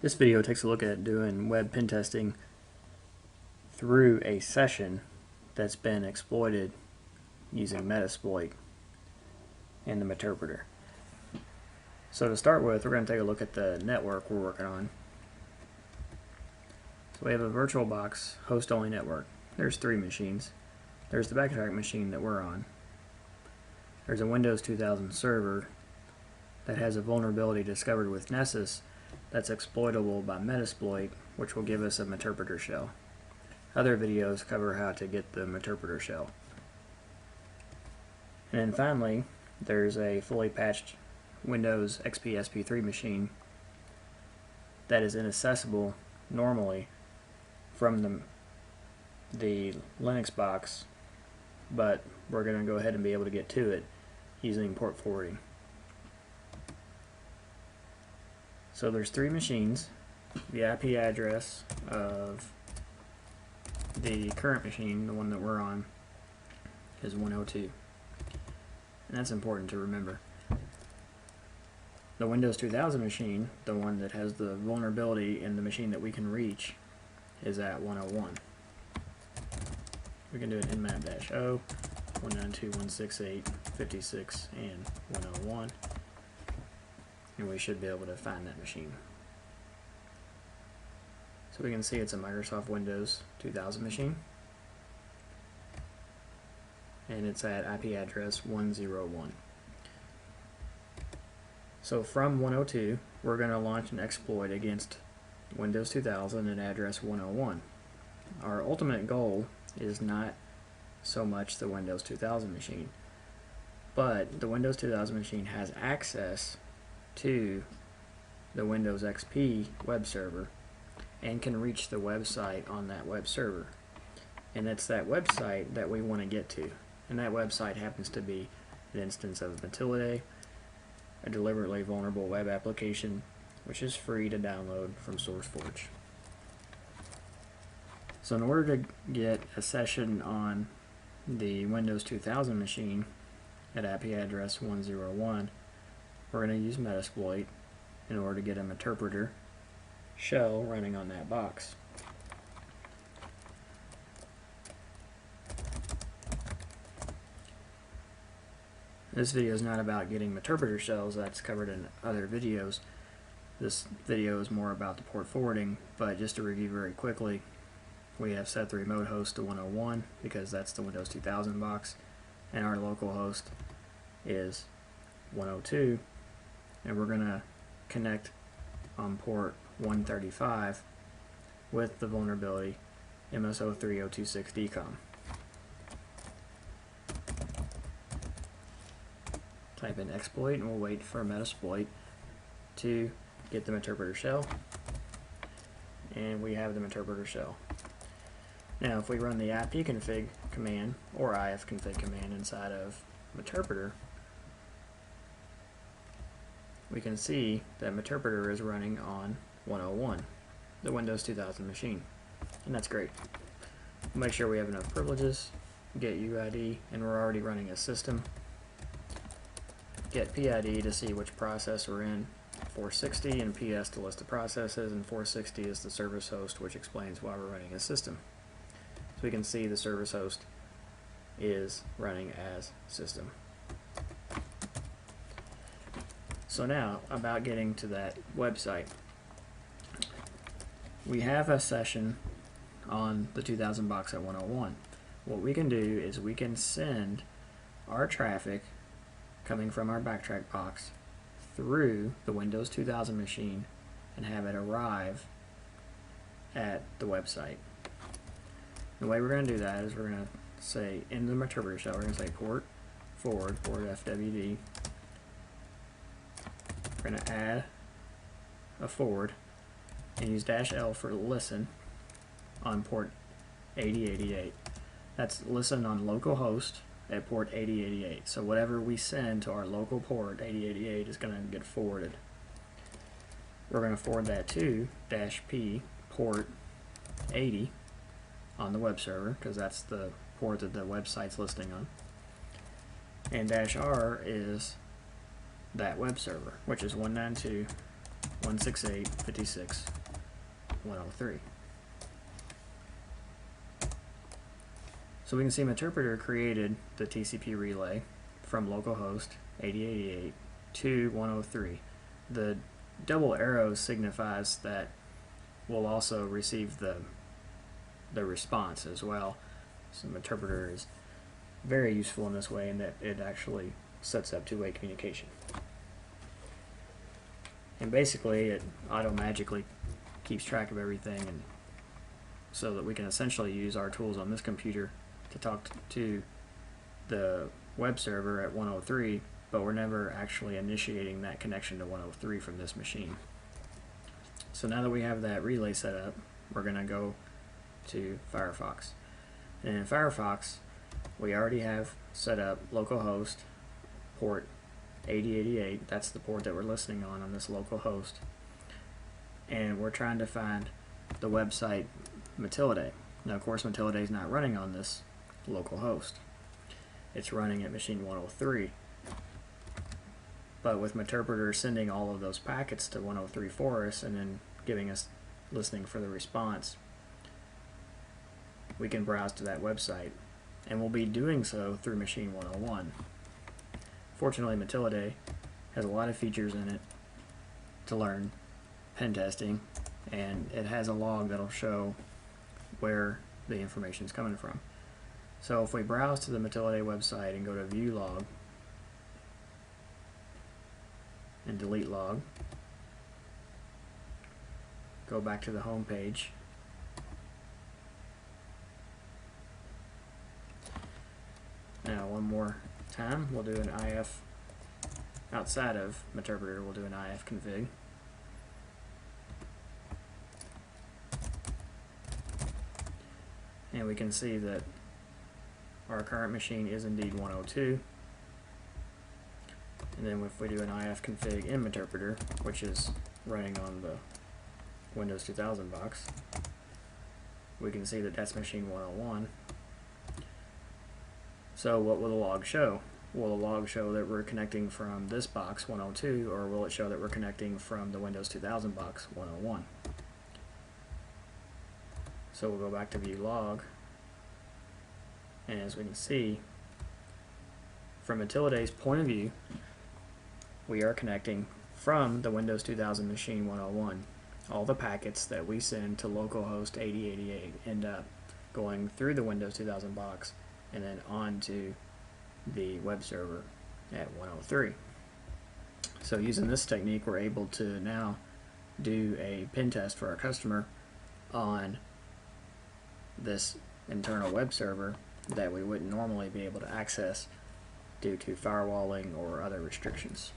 This video takes a look at doing web pen testing through a session that's been exploited using Metasploit and the Meterpreter. So to start with, we're going to take a look at the network we're working on. So we have a VirtualBox host-only network. There's 3 machines. There's the backtrack machine that we're on. There's a Windows 2000 server that has a vulnerability discovered with Nessus that's exploitable by Metasploit, which will give us a Meterpreter shell. Other videos cover how to get the Meterpreter shell. And then finally, there's a fully patched Windows XP SP3 machine that is inaccessible normally from the Linux box, but we're going to go ahead and be able to get to it using port forwarding. So there's 3 machines. The IP address of the current machine, the one that we're on, is 102. And that's important to remember. The Windows 2000 machine, the one that has the vulnerability in the machine that we can reach, is at 101. We can do an nmap-o, 192.168.56, and 101. And we should be able to find that machine. So we can see it's a Microsoft Windows 2000 machine, and it's at IP address 101. So from 102, we're going to launch an exploit against Windows 2000 at address 101. Our ultimate goal is not so much the Windows 2000 machine, but the Windows 2000 machine has access to the Windows XP web server and can reach the website on that web server. And it's that website that we want to get to. And that website happens to be an instance of Matilde, a deliberately vulnerable web application, which is free to download from SourceForge. So in order to get a session on the Windows 2000 machine at IP address 101, we're going to use Metasploit in order to get a Meterpreter shell running on that box. This video is not about getting Meterpreter shells, that's covered in other videos. This video is more about the port forwarding, but just to review very quickly, we have set the remote host to 101 because that's the Windows 2000 box, and our local host is 102, and we're going to connect on port 135 with the vulnerability MSO3026DCOM. Type in exploit and we'll wait for Metasploit to get the Meterpreter shell, and we have the Meterpreter shell. Now if we run the ipconfig command or ifconfig command inside of Meterpreter, we can see that Meterpreter is running on 101, the Windows 2000 machine, and that's great. We'll make sure we have enough privileges, get UID, and we're already running a system. Get PID to see which process we're in, 460, and PS to list the processes, and 460 is the service host, which explains why we're running a system. So we can see the service host is running as system. So now, about getting to that website. We have a session on the 2000 box at 101. What we can do is we can send our traffic coming from our backtrack box through the Windows 2000 machine and have it arrive at the website. The way we're going to do that is we're going to say in the Meterpreter shell, we're going to say port forward, port FWD. We're going to add a forward and use -L for listen on port 8088. That's listen on localhost at port 8088. So whatever we send to our local port 8088 is going to get forwarded. We're going to forward that to -P port 80 on the web server because that's the port that the website's listing on. And -R is that web server, which is 192 168.56.103. So we can see Meterpreter created the TCP relay from localhost 8088 to 103. The double arrow signifies that we'll also receive the response as well. So Meterpreter is very useful in this way in that it actually sets up two-way communication. And basically it auto-magically keeps track of everything, and so that we can essentially use our tools on this computer to talk to the web server at 103, but we're never actually initiating that connection to 103 from this machine. So now that we have that relay set up, we're going to go to Firefox. And in Firefox, we already have set up localhost port 8088. That's the port that we're listening on this local host. And we're trying to find the website Matilde. Now, of course, Matilde is not running on this local host. It's running at machine 103. But with Meterpreter sending all of those packets to 103 for us and then giving us listening for the response, we can browse to that website, and we'll be doing so through machine 101. Fortunately, Matilde has a lot of features in it to learn pen testing, and it has a log that'll show where the information is coming from. So if we browse to the Matilde website and go to view log and delete log, go back to the home page, now one more time we'll do an IF outside of Meterpreter. We'll do an IF config, and we can see that our current machine is indeed 102. And then if we do an IF config in Meterpreter, which is running on the Windows 2000 box, we can see that that's machine 101. So what will the log show? Will the log show that we're connecting from this box 102, or will it show that we're connecting from the Windows 2000 box 101? So we'll go back to view log, and as we can see, from Matilde's point of view, we are connecting from the Windows 2000 machine 101. All the packets that we send to localhost 8088 end up going through the Windows 2000 box and then on to the web server at 103. So using this technique, we're able to now do a pen test for our customer on this internal web server that we wouldn't normally be able to access due to firewalling or other restrictions.